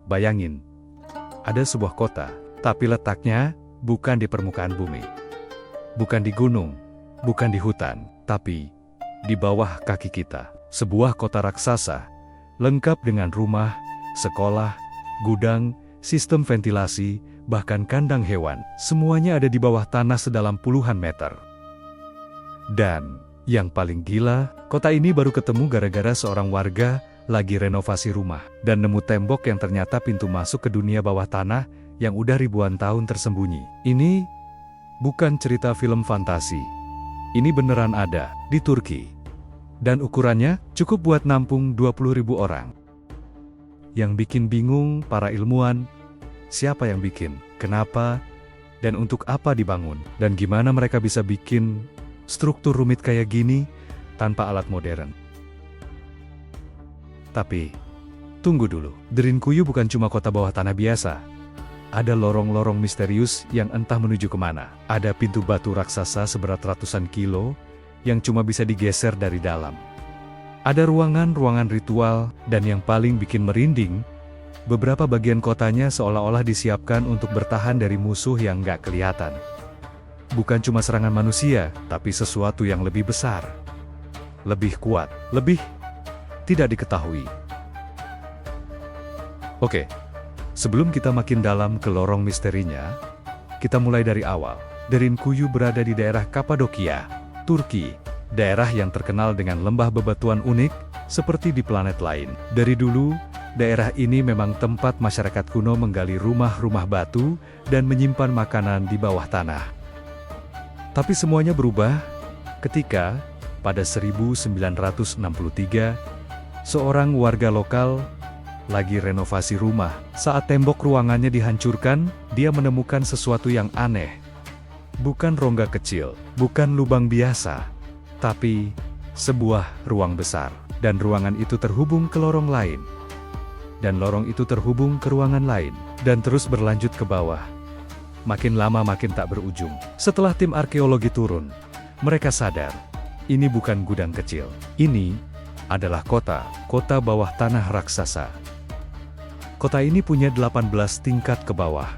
Bayangin, ada sebuah kota, tapi letaknya bukan di permukaan bumi. Bukan di gunung, bukan di hutan, tapi di bawah kaki kita. Sebuah kota raksasa, lengkap dengan rumah, sekolah, gudang, sistem ventilasi, bahkan kandang hewan. Semuanya ada di bawah tanah sedalam puluhan meter. Dan yang paling gila, kota ini baru ketemu gara-gara seorang warga lagi renovasi rumah dan nemu tembok yang ternyata pintu masuk ke dunia bawah tanah yang udah ribuan tahun tersembunyi. Ini bukan cerita film fantasi. Ini beneran ada di Turki. Dan ukurannya cukup buat nampung 20.000 orang. Yang bikin bingung para ilmuwan, siapa yang bikin, kenapa, dan untuk apa dibangun, dan gimana mereka bisa bikin struktur rumit kayak gini tanpa alat modern. Tapi, tunggu dulu, Derinkuyu bukan cuma kota bawah tanah biasa. Ada lorong-lorong misterius yang entah menuju kemana. Ada pintu batu raksasa seberat ratusan kilo yang cuma bisa digeser dari dalam. Ada ruangan-ruangan ritual, dan yang paling bikin merinding, beberapa bagian kotanya seolah-olah disiapkan untuk bertahan dari musuh yang nggak kelihatan. Bukan cuma serangan manusia, tapi sesuatu yang lebih besar, lebih kuat, lebih tidak diketahui. Oke, sebelum kita makin dalam ke lorong misterinya, kita mulai dari awal. Derinkuyu berada di daerah Kapadokia, Turki, daerah yang terkenal dengan lembah bebatuan unik, seperti di planet lain. Dari dulu, daerah ini memang tempat masyarakat kuno menggali rumah-rumah batu dan menyimpan makanan di bawah tanah. Tapi semuanya berubah ketika, pada 1963, seorang warga lokal lagi renovasi rumah. Saat tembok ruangannya dihancurkan, dia menemukan sesuatu yang aneh. Bukan rongga kecil, bukan lubang biasa, tapi sebuah ruang besar. Dan ruangan itu terhubung ke lorong lain. Dan lorong itu terhubung ke ruangan lain. Dan terus berlanjut ke bawah. Makin lama makin tak berujung. Setelah tim arkeologi turun, mereka sadar, ini bukan gudang kecil. Ini adalah kota bawah tanah raksasa. Kota ini punya 18 tingkat ke bawah.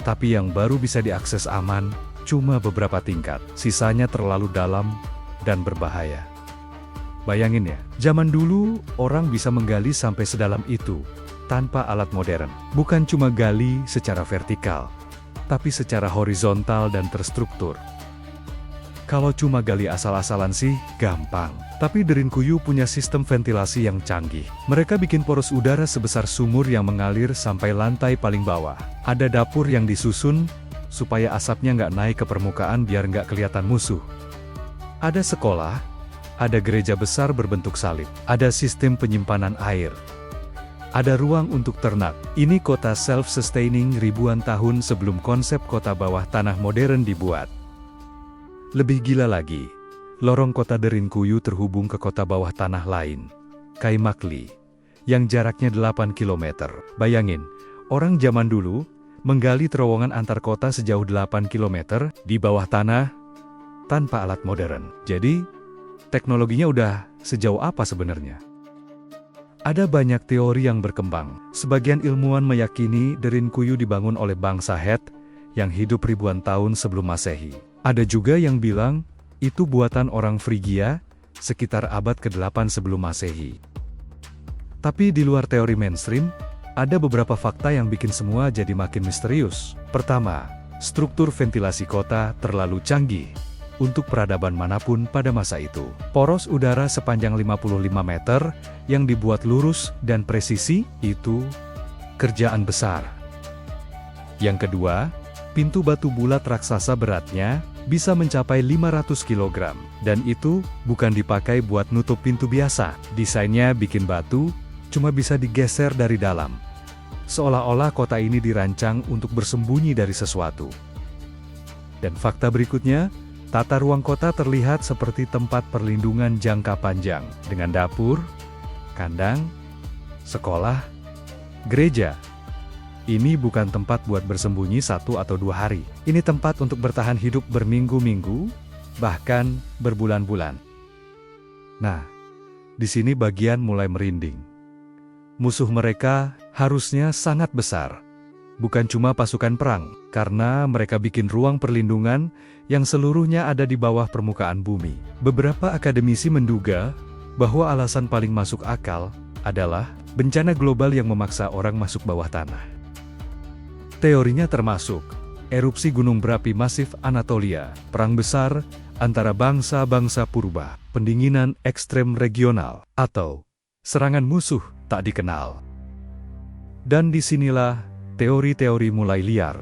Tapi yang baru bisa diakses aman, cuma beberapa tingkat. Sisanya terlalu dalam dan berbahaya. Bayangin ya, zaman dulu orang bisa menggali sampai sedalam itu tanpa alat modern. Bukan cuma gali secara vertikal, tapi secara horizontal dan terstruktur. Kalau cuma gali asal-asalan sih, gampang. Tapi Derinkuyu punya sistem ventilasi yang canggih. Mereka bikin poros udara sebesar sumur yang mengalir sampai lantai paling bawah. Ada dapur yang disusun, supaya asapnya nggak naik ke permukaan biar nggak kelihatan musuh. Ada sekolah, ada gereja besar berbentuk salib, ada sistem penyimpanan air. Ada ruang untuk ternak. Ini kota self-sustaining ribuan tahun sebelum konsep kota bawah tanah modern dibuat. Lebih gila lagi, lorong kota Derinkuyu terhubung ke kota bawah tanah lain, Kaimakli, yang jaraknya 8 km. Bayangin, orang zaman dulu menggali terowongan antar kota sejauh 8 km di bawah tanah tanpa alat modern. Jadi, teknologinya udah sejauh apa sebenarnya? Ada banyak teori yang berkembang. Sebagian ilmuwan meyakini Derinkuyu dibangun oleh bangsa Het yang hidup ribuan tahun sebelum Masehi. Ada juga yang bilang itu buatan orang Frigia sekitar abad ke-8 sebelum Masehi. Tapi di luar teori mainstream, ada beberapa fakta yang bikin semua jadi makin misterius. Pertama, struktur ventilasi kota terlalu canggih untuk peradaban manapun pada masa itu. Poros udara sepanjang 55 meter yang dibuat lurus dan presisi, itu kerjaan besar. Yang kedua, pintu batu bulat raksasa beratnya bisa mencapai 500 kg. Dan itu bukan dipakai buat nutup pintu biasa. Desainnya bikin batu cuma bisa digeser dari dalam. Seolah-olah kota ini dirancang untuk bersembunyi dari sesuatu. Dan fakta berikutnya, tata ruang kota terlihat seperti tempat perlindungan jangka panjang, dengan dapur, kandang, sekolah, gereja. Ini bukan tempat buat bersembunyi 1 atau 2 hari. Ini tempat untuk bertahan hidup berminggu-minggu, bahkan berbulan-bulan. Nah, di sini bagian mulai merinding. musuh mereka harusnya sangat besar. Bukan cuma pasukan perang, karena mereka bikin ruang perlindungan yang seluruhnya ada di bawah permukaan bumi. Beberapa akademisi menduga bahwa alasan paling masuk akal adalah bencana global yang memaksa orang masuk bawah tanah. Teorinya termasuk erupsi gunung berapi masif Anatolia, perang besar antara bangsa-bangsa purba, pendinginan ekstrem regional, atau serangan musuh tak dikenal. Dan disinilah teori-teori mulai liar,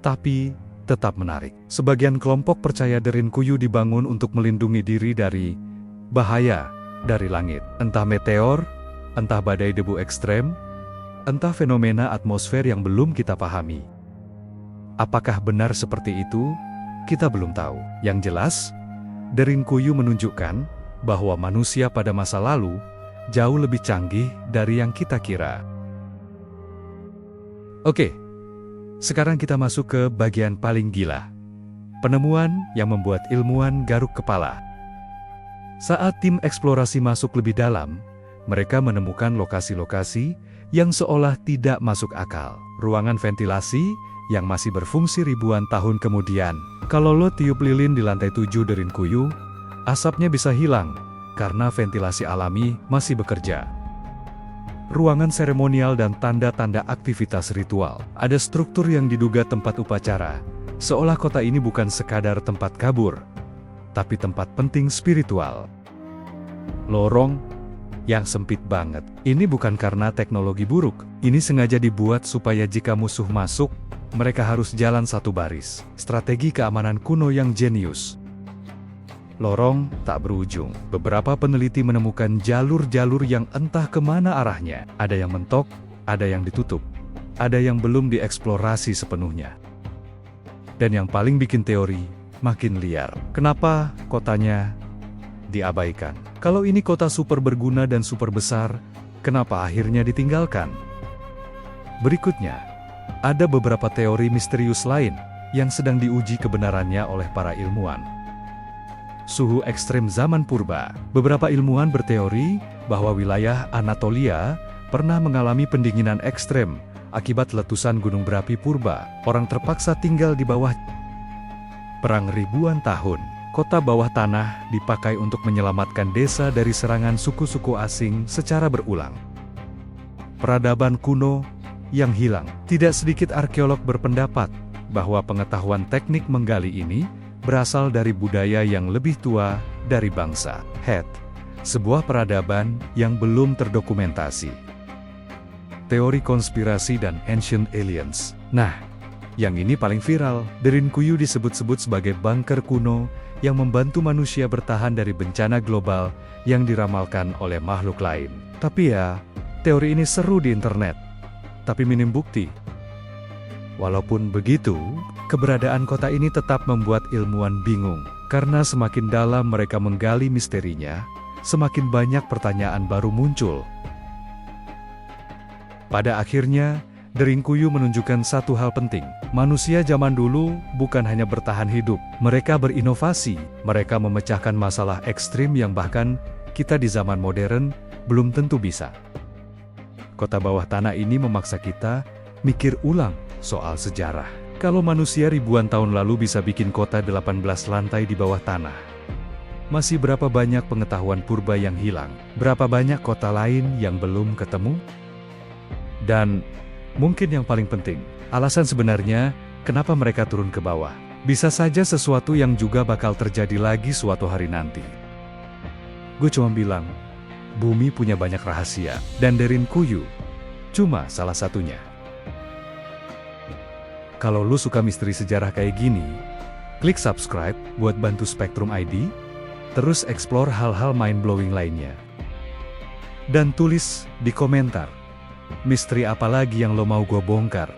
tapi tetap menarik. Sebagian kelompok percaya Derinkuyu dibangun untuk melindungi diri dari bahaya dari langit. Entah meteor, entah badai debu ekstrem, entah fenomena atmosfer yang belum kita pahami. Apakah benar seperti itu? Kita belum tahu. Yang jelas, Derinkuyu menunjukkan bahwa manusia pada masa lalu jauh lebih canggih dari yang kita kira. Oke, sekarang kita masuk ke bagian paling gila. Penemuan yang membuat ilmuwan garuk kepala. Saat tim eksplorasi masuk lebih dalam, mereka menemukan lokasi-lokasi yang seolah tidak masuk akal. Ruangan ventilasi yang masih berfungsi ribuan tahun kemudian. Kalau lo tiup lilin di lantai 7 Derinkuyu, asapnya bisa hilang karena ventilasi alami masih bekerja. Ruangan seremonial dan tanda-tanda aktivitas ritual. Ada struktur yang diduga tempat upacara, seolah kota ini bukan sekadar tempat kabur, tapi tempat penting spiritual. Lorong yang sempit banget. Ini bukan karena teknologi buruk, ini sengaja dibuat supaya jika musuh masuk, mereka harus jalan satu baris. Strategi keamanan kuno yang jenius. Lorong tak berujung. Beberapa peneliti menemukan jalur-jalur yang entah kemana arahnya. Ada yang mentok, ada yang ditutup, ada yang belum dieksplorasi sepenuhnya. Dan yang paling bikin teori makin liar. Kenapa kotanya diabaikan? Kalau ini kota super berguna dan super besar, kenapa akhirnya ditinggalkan? Berikutnya, ada beberapa teori misterius lain yang sedang diuji kebenarannya oleh para ilmuwan. Suhu ekstrem zaman purba. Beberapa ilmuwan berteori bahwa wilayah Anatolia pernah mengalami pendinginan ekstrem akibat letusan gunung berapi purba. Orang terpaksa tinggal di bawah. Perang ribuan tahun. Kota bawah tanah dipakai untuk menyelamatkan desa dari serangan suku-suku asing secara berulang. Peradaban kuno yang hilang. Tidak sedikit arkeolog berpendapat bahwa pengetahuan teknik menggali ini berasal dari budaya yang lebih tua dari bangsa Het, sebuah peradaban yang belum terdokumentasi. Teori konspirasi dan Ancient Aliens. Nah, yang ini paling viral. Derinkuyu disebut-sebut sebagai bunker kuno yang membantu manusia bertahan dari bencana global yang diramalkan oleh makhluk lain. Tapi ya, teori ini seru di internet, tapi minim bukti. Walaupun begitu, keberadaan kota ini tetap membuat ilmuwan bingung, karena semakin dalam mereka menggali misterinya, semakin banyak pertanyaan baru muncul. Pada akhirnya, Derinkuyu menunjukkan satu hal penting. Manusia zaman dulu bukan hanya bertahan hidup, mereka berinovasi, mereka memecahkan masalah ekstrim yang bahkan kita di zaman modern belum tentu bisa. Kota bawah tanah ini memaksa kita mikir ulang soal sejarah. Kalau manusia ribuan tahun lalu bisa bikin kota 18 lantai di bawah tanah, masih berapa banyak pengetahuan purba yang hilang? Berapa banyak kota lain yang belum ketemu? Dan mungkin yang paling penting, alasan sebenarnya kenapa mereka turun ke bawah. Bisa saja sesuatu yang juga bakal terjadi lagi suatu hari nanti. Gue cuma bilang, bumi punya banyak rahasia, dan Derinkuyu cuma salah satunya. Kalau lu suka misteri sejarah kayak gini, klik subscribe buat bantu Spektrum ID, terus explore hal-hal mind-blowing lainnya. Dan tulis di komentar, misteri apa lagi yang lo mau gue bongkar.